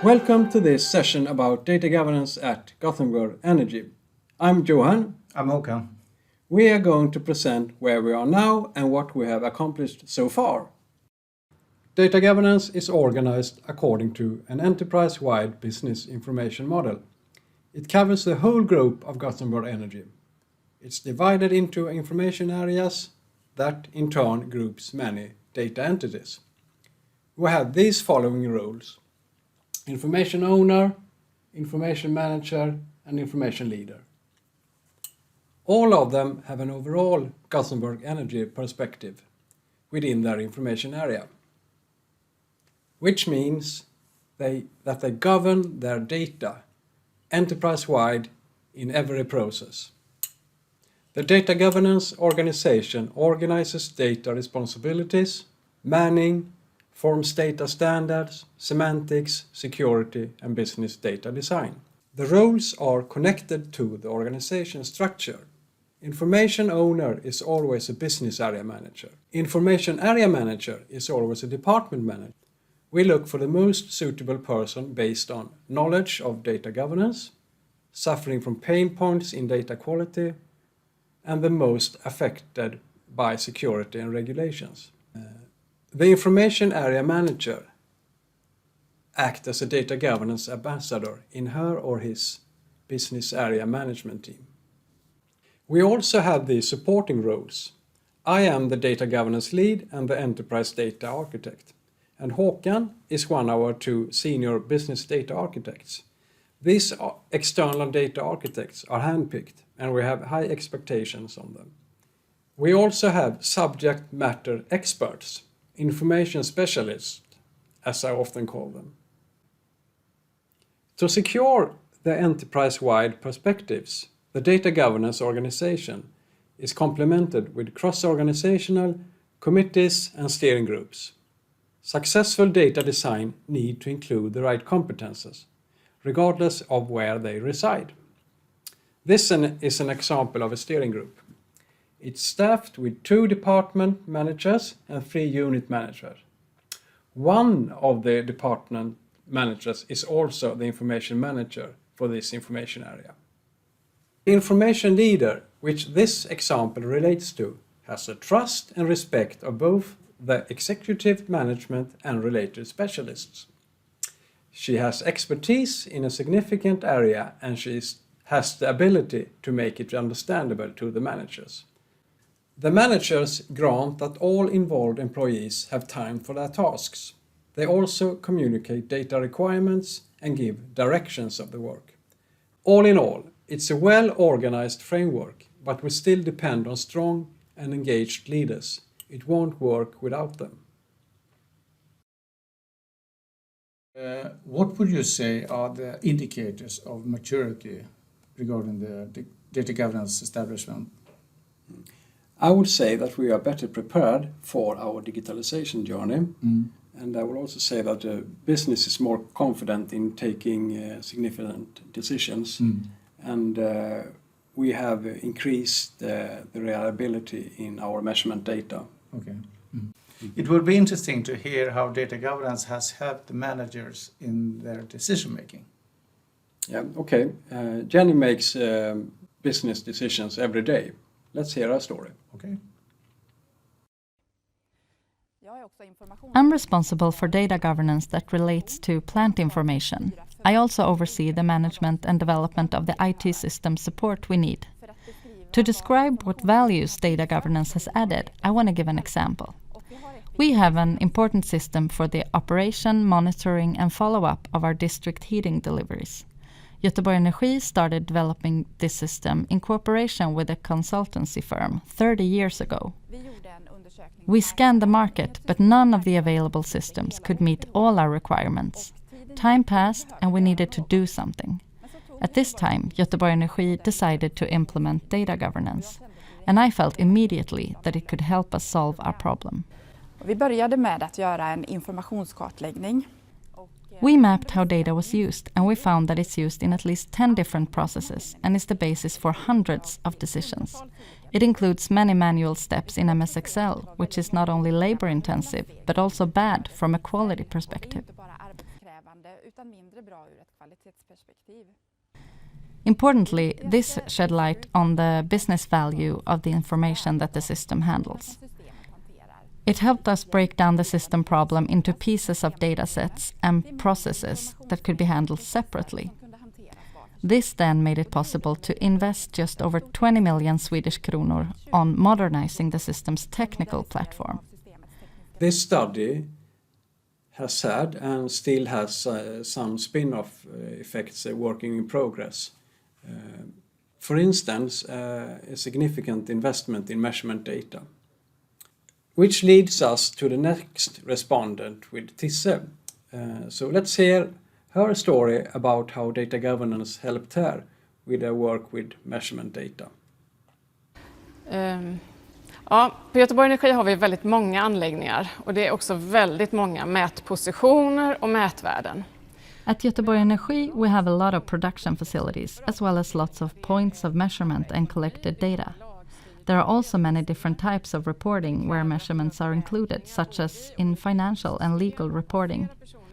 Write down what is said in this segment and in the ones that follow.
Welcome to this session about data governance at Göteborg Energi. I'm Johan. I'm Håkan. We are going to present where we are now and what we have accomplished so far. Data governance is organized according to an enterprise-wide business information model. It covers the whole group of Göteborg Energi. It's divided into information areas that in turn groups many data entities. We have these following roles: information owner, information manager, and information leader. All of them have an overall Göteborg Energi perspective within their information area, which means that they govern their data enterprise-wide in every process. The data governance organization organizes data responsibilities, manning, forms data standards, semantics, security, and business data design. The roles are connected to the organization structure. Information owner is always a business area manager. Information area manager is always a department manager. We look for the most suitable person based on knowledge of data governance, suffering from pain points in data quality, and the most affected by security and regulations. The information area manager acts as a data governance ambassador in her or his business area management team. We also have the supporting roles. I am the data governance lead and the enterprise data architect, and Håkan is one of our two senior business data architects. These external data architects are handpicked, and we have high expectations on them. We also have subject matter experts, information specialists, as I often call them. To secure the enterprise-wide perspectives, the data governance organization is complemented with cross-organizational committees and steering groups. Successful data design need to include the right competences, regardless of where they reside. This is an example of a steering group. It's staffed with 2 department managers and 3 unit managers. One of the department managers is also the information manager for this information area. The information leader, which this example relates to, has the trust and respect of both the executive management and related specialists. She has expertise in a significant area and she has the ability to make it understandable to the managers. The managers grant that all involved employees have time for their tasks. They also communicate data requirements and give directions of the work. All in all, it's a well-organized framework, but we still depend on strong and engaged leaders. It won't work without them. What would you say are the indicators of maturity regarding the data governance establishment? I would say that we are better prepared for our digitalization journey. And I will also say that the business is more confident in taking significant decisions. And we have increased the reliability in our measurement data. Okay. It will be interesting to hear how data governance has helped the managers in their decision making. Yeah, okay. Jenny makes business decisions every day. Let's hear her story. Okay. I'm responsible for data governance that relates to plant information. I also oversee the management and development of the IT system support we need. To describe what values data governance has added, I want to give an example. We have an important system for the operation, monitoring and follow-up of our district heating deliveries. Göteborg Energi started developing this system in cooperation with a consultancy firm 30 years ago. We scanned the market, but none of the available systems could meet all our requirements. Time passed and we needed to do something. At this time, Göteborg Energi decided to implement data governance, and I felt immediately that it could help us solve our problem. Vi började med att göra en informationskartläggning. We mapped how data was used, and we found that it's used in at least 10 different processes and is the basis for hundreds of decisions. It includes many manual steps in MS Excel, which is not only labor-intensive, but also bad from a quality perspective. utan mindre bra ur ett kvalitetsperspektiv. Importantly, this shed light on the business value of the information that the system handles. It helped us break down the system problem into pieces of datasets and processes that could be handled separately. This then made it possible to invest just over 20 million Swedish kronor on modernizing the system's technical platform. This study has had and still has some spin-off effects working in progress. For instance, a significant investment in measurement data. Which leads us to the next respondent with Tisse. So let's hear her story about how data governance helped her with her work with measurement data. Ja, på Göteborg Energi har vi väldigt många anläggningar och det är också väldigt många mätpositioner och mätvärden. At Göteborg Energi, we have a lot of production facilities, as well as lots of points of measurement and collected data. There are also many different types of reporting where measurements are included, such as in financial and legal reporting.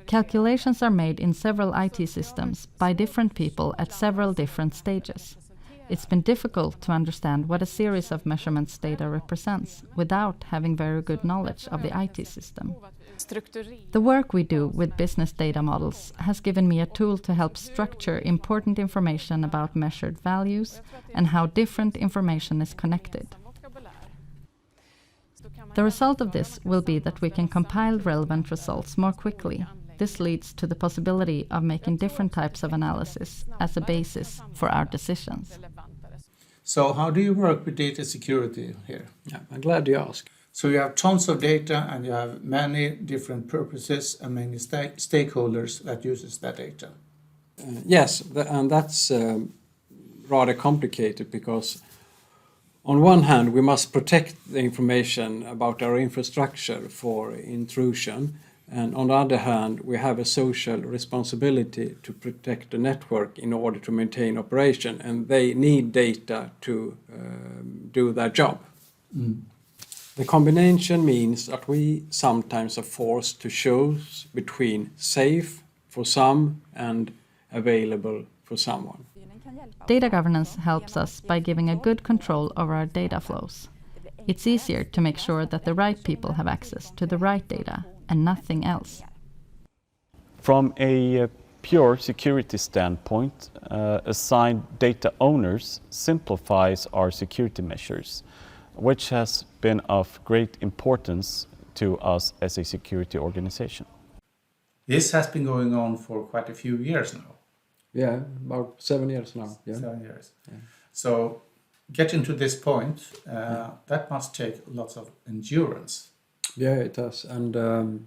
Calculations are made in several IT systems by different people at several different stages. It's been difficult to understand what a series of measurements data represents without having very good knowledge of the IT system. The work we do with business data models has given me a tool to help structure important information about measured values and how different information is connected. The result of this will be that we can compile relevant results more quickly. This leads to the possibility of making different types of analysis as a basis for our decisions. So how do you work with data security here? Yeah, I'm glad you asked. So you have tons of data and you have many different purposes and many stakeholders that uses that data. Yes, and that's rather complicated because on one hand we must protect the information about our infrastructure for intrusion, and on the other hand we have a social responsibility to protect the network in order to maintain operation, and they need data to do their job. The combination means that we sometimes are forced to choose between safe for some and available for someone. Data governance helps us by giving a good control over our data flows. It's easier to make sure that the right people have access to the right data and nothing else. From a pure security standpoint, assigned data owners simplifies our security measures, which has been of great importance to us as a security organization. This has been going on for quite a few years now. Yeah, about 7 years now. Yeah. 7 years. Yeah. So getting to this point, that must take lots of endurance. Yeah, it does. And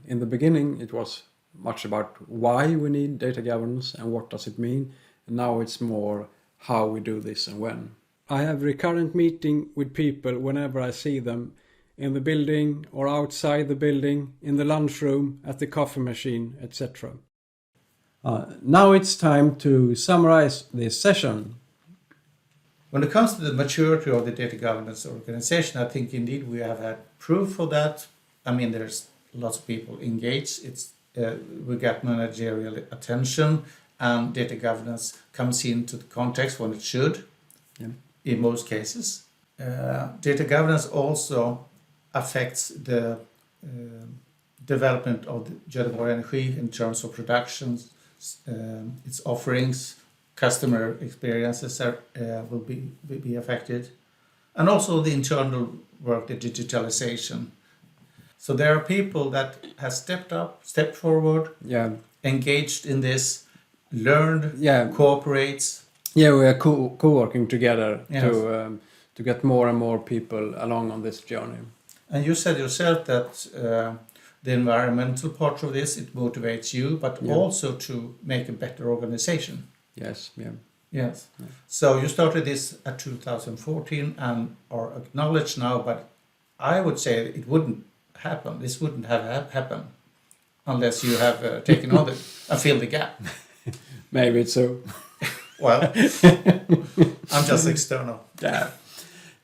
in the beginning, it was much about why we need data governance and what does it mean. And now it's more how we do this and when. I have recurrent meeting with people whenever I see them in the building or outside the building, in the lunchroom, at the coffee machine, etc. Now it's time to summarize this session. When it comes to the maturity of the data governance organization, I think indeed we have had proof of that. I mean, there's lots of people engaged. We got managerial attention, and data governance comes into the context when it should, in most cases. Data governance also affects the development of the Göteborg Energi in terms of production, its offerings, customer experiences will be affected, and also the internal work, the digitalization. So there are people that have stepped forward, engaged in this, learned, cooperates. Yeah, we are co-working together to get more and more people along on this journey. And you said yourself that the environmental part of this, it motivates you, but also to make a better organization. Yes, Yes. Yeah. So you started this at 2014 and are acknowledged now, but I would say it wouldn't happen. This wouldn't have happened unless you have taken on it and filled the gap. Maybe it's so. Well, I'm just external.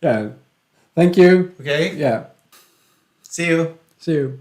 Yeah. Thank you. Okay. Yeah. See you. See you.